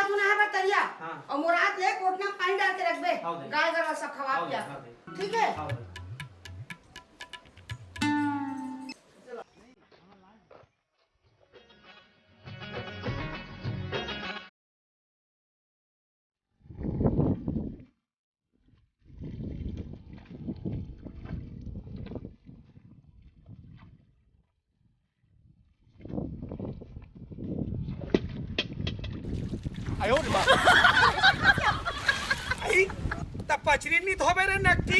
तू नहा बे तरिया हाँ। और मोरात ले कोटना पानी डाल के रख बे गाय गरवा सब खवा पिया ठीक है। आयो रे मां आई तब पचरी नहीं धोबे रे नकटी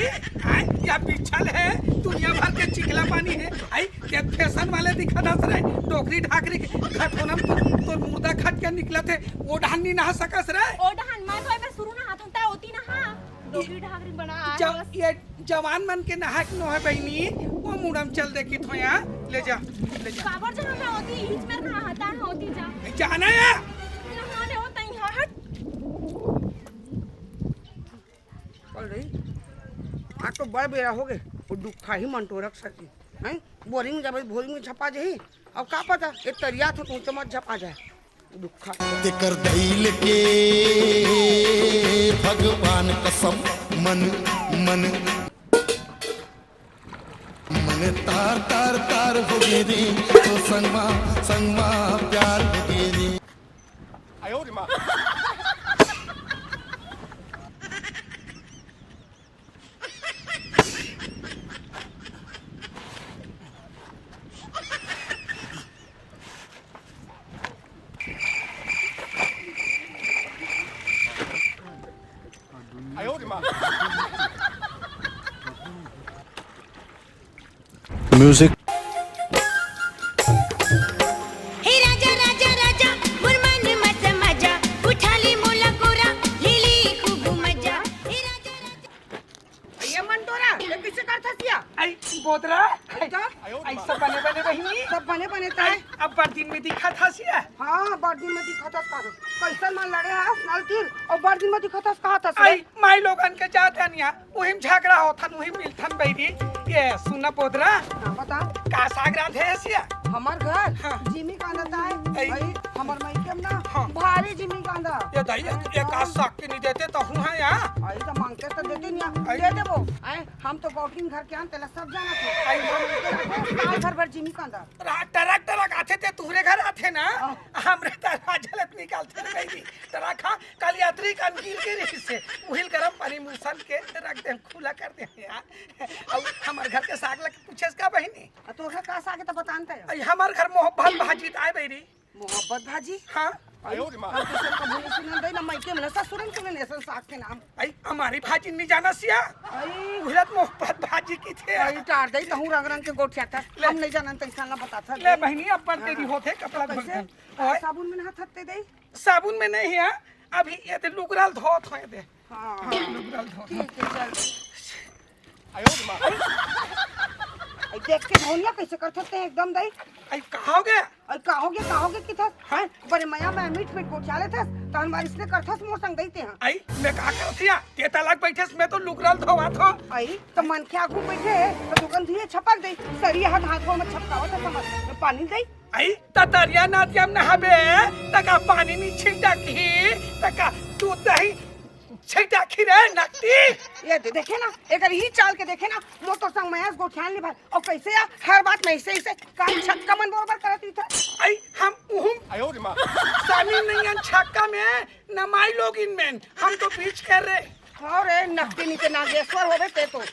आई या बिछल है दुनिया भर के चिकला पानी है आई के फैशन वाले दिखा दस रे टोकरी ढाकरी खटोनम तो मुर्दा खट के निकला थे वो डहान नहीं नहा सकस रे ओ डहान मैं तो एबे शुरू ना हाथों ता होती ना हां टोकरी ढाकरी बना जब ये जवान मन के नहा के नोहे बहनी वो मुड़म चल देखी तो यहाँ ले जा काबर जहां ना होती इच में ना हाथा होती जा जाना है नहा दे होता ही हट चल रही आज तो बड़ बेरा हो गए वो दुखा ही मन तो रख सकी हैं बोरिंग जब बोरिंग में छपा जाही अब का पता ये तरिया तो तू मत छपा जाए दुखा कर दैल के भगवान कसम मन मन मन तार तार तार हो गए रे तो संगमा प्यार हो गए रे आयो रे मां आयो रे मां म्यूजिक हे राजा राजा राजा मुरमान मत मजा उठाली मोला कोरा लीली खूब मजा हे राजा राजा ये मन तोरा ये किसे करता सिया आई बोतरा आयो आई सब बने बने बहनी सब बने बने ताए अब बड़ दिन में दिखा था सिया हां बड़ दिन में दिखता का कैसा मन लड़े है नाल तीर और बड़ दिन में दिखता कहा था आई माई लोगन के जाते निया वहिम झगड़ा होथन वहिम मिलथन बैरी ये सुना पोदरा बता का सागरा थे सिया हमार घर हाँ। जिमी कांदा है आई। भाई हमार माइके में ना हाँ। भारी जिमी कांदा ये दाई एक आस साक के नहीं देते तो हूं है यहाँ आई तो मांगते तो देते नहीं आई। दे देबो आए हम तो गौटिन घर के आन तेला सब जाना आई। थे साल भर भर जिमी कांदा टरक टरक आते थे तुहरे घर आते ना हमरे तरह जलत निकालते रे बैरी टरक खा कल यात्री का गिर के रही से उहिल गरम पानी मुसल के रख दे खुला कर दे यार और हमार घर के साग लग पूछे का बहिनी तो का सागे तो बतानते आई हमार घर मोहब्बत भाजी आए बैरी मोहब्बत भाजी हां आयो रे मां हम तो सब बोले सुनन दे ना माइके में ससुरन सुनन ऐसा साग के नाम आई हमारी भाजी नहीं जाना सिया आई उहिलत मोहब्बत भाजी की थे आई टार दई कहूं रंग रंग के गोठिया था हम नहीं जानन त इंसान ला बताता ले बहनी अब पर तेरी होते कपड़ा धो कैसे दे और साबुन में हाथ हत्ते दे साबुन में नहीं है अभी ये तो लुगराल धोत होए दे हां लुगराल धो ठीक है चल आयो रे मां आई देख के धोनिया कैसे करते हैं एकदम दई आई कहोगे और कहोगे कि था हैं बड़े मया में मीट गोठियाले थे तो हमारी इसने करथस मोर संग देते हैं आई मैं का करथिया ते तलाक बैठे मैं तो लुगराल धोवा था आई तो मन के आगू बैठे तो दुकान दिए छपक दई सरिया हाथों में छपकावत है समझ पानी दई आई ततरिया नातियम नहाबे तका पानी में छिंटा की तका दूध दही छिंटा की रे नकटी ये देखे ना एक ही चाल के देखे ना मोटर संग मयास गोठियान ली भाई और कैसे या हर बात में ऐसे काम छक्का मन बरोबर करती था आई हम उहुम आयो रे मां सानी नहीं अन छक्का में नमाई लोग इनमें हम तो बीच कर रहे और रे नकटी नीचे नागेश्वर होवे ते तो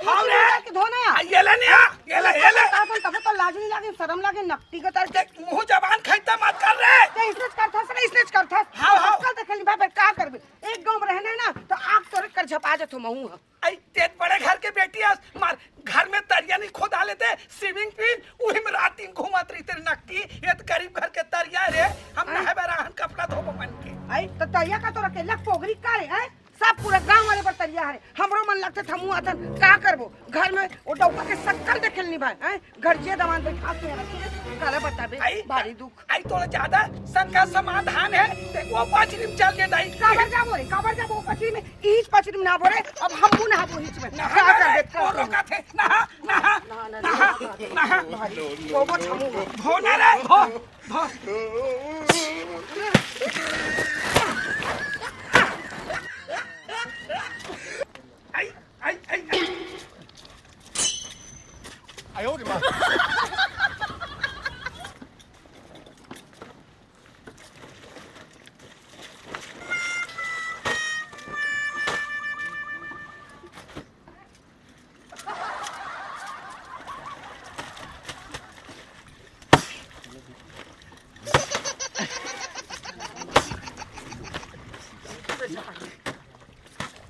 हाँ रे के धोना या ये ले नहीं ये ले तापन तब तो लाज नहीं लागे शर्म लागे नकटी का तर देख मुंह जबान खैता मत कर रे ते इसने करथस रे इसने करथस हाँ, हाँ। कल देखली बाबे का करबे एक गांव में रहने ना तो आग तोरे कर झपा जतो महू आई तेज बड़े घर के बेटी आस मार घर में तरिया नहीं खोदा लेते स्विमिंग पूल वही में रात दिन घूमत रही तेरी नकटी ये तो गरीब घर के तरिया रे हम नहे बराहन कपड़ा धोबो मन के आई तो तैया का तोरा के लक पोगरी का रे हैं सब पूरा गांव वाले पर तरिया है हमरो मन लगते थमू आथन का करबो घर में वो डौका के शक्ल देखल नहीं भाई हैं घर जे दमान बैठा के रखे काला बताबे भारी दुख आई तो ज्यादा संका समाधान है ते वो पाचरी में चल के दाई काबर जाबो पचरी में इच पचरी में ना बोरे अब हमू ना बोही में का कर दे वो रोका थे नहा वो मत हमू धोना रे धो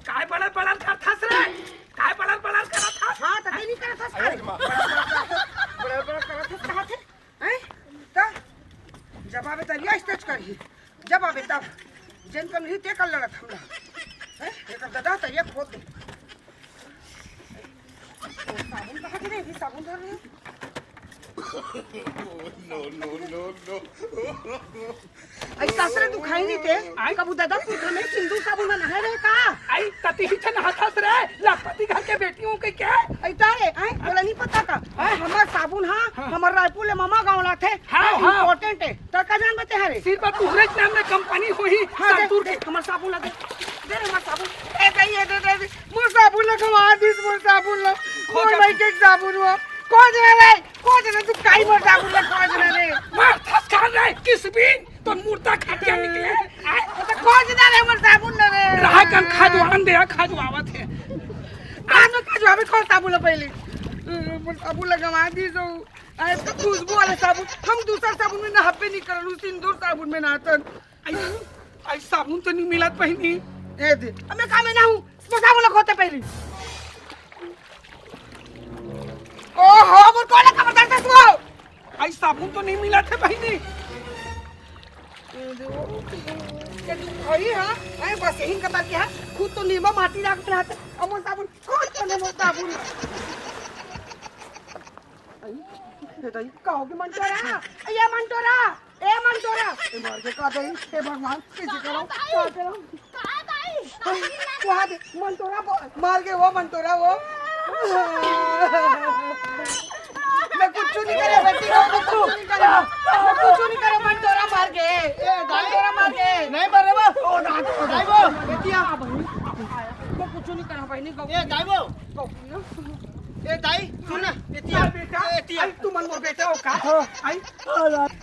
काय बड़ा बड़ा करथास रे काय बड़ा बड़ा करथास हाँ तो नहीं करत हस बड़ा बड़ा करत हस कहा थे हैं तो जब आवे तरिया स्टेज करही जब आवे तब जन कन ही ते कर लड़त हमरा हैं एक दादा तरिया खोद दे साबुन कहाँ के रे साबुन धर रही ऐसा से दुखाई नहीं थे कबू दादा पूछा में सिंदूर साबुन में नहा रहे का आई तती ही छन हाथास रे लखपति घर के बेटियों के क्या ऐसा रे हैं बोला नहीं पता का हमार साबुन हाँ हमार रायपुर ले मामा गाँव ला थे हाँ, हाँ। इम्पोर्टेंट है तो का जान बते हरे सिर पर तुहरे नाम में कंपनी होई हाँ दे संतूर दे हमार साबुन ला दे दे हमार साबुन ए दे मोर साबुन ला कमा दिस मोर साबुन ला मोर भाई के साबुन वो कौन है तू काई मोर साबुन ला कौन है मार थस खा रे किस बिन तो मूर्ता खटिया निकले आई तो कौन है मोर साबुन ला रे रहा कन खाजवान दे खाजवावत है आज में का जवाब कौन साबुन ला पहले मोर साबुन ला कमा दी जो आई तो खुशबू वाला साबुन हम दूसरा साबुन में नहाबे नहीं करल सिंदूर साबुन में नहातन आई साबुन तो नहीं मिलत बहनी ए दे मैं काम में ना हूं साबुन ला खोते पहले ओहो मोर कोला खबरदार था तू आई साबुन तो नहीं मिलत है बहनी अरे हाँ अरे बस यही कता क्या खुद तो नीमा माटी रख रहता अमर साबुन कौन बने मोर साबुन ये तो कहो कि मंटोरा ये मंटोरा ए मंटोरा ए मार के का दे हे भगवान कैसे करो क्या करो वहां दे मंटोरा मार के वो मंटोरा वो मैं कुछ नहीं करे बेटी को कुछ नहीं करे मैं कुछ नहीं करे मंटोरा मार के मंटोरा मार के नहीं मारे बा ओ डाइबो बेटिया मैं कुछ नहीं करा बहनी को ए डाइबो ए दाई सुन ना बेटिया बेटिया तू मन मोर बेटा हो का आई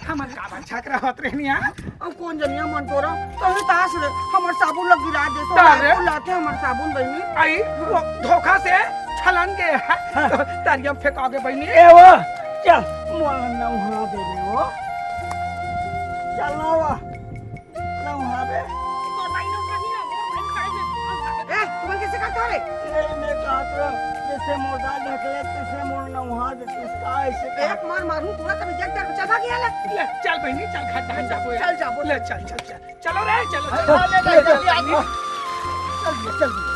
हमर का अच्छा करत रहनिया अब कौन जनिया मंटोरा तो तास रे हमर साबुन लग गिरा दे तो तारे? लाते हमर साबुन बहनी आई वो धोखा से छलन गए तो तारियम फेंकोगे बहनी ए वो चल मोला नौहा दे रे वो चल नौहा दे तो भाई लोग नहीं ना मोर भाई खड़े हैं ए तुम कैसे करते हो रे ये मैं कहत रहा जैसे मोटा ढकले तैसे मोर नौहा दे इसका ऐसे एक मार मारूं पूरा कभी जग जग चला गया ले ले चल बहनी चल खड्डा जाबो चल जाबो ले चल चलो रे चलो चल चल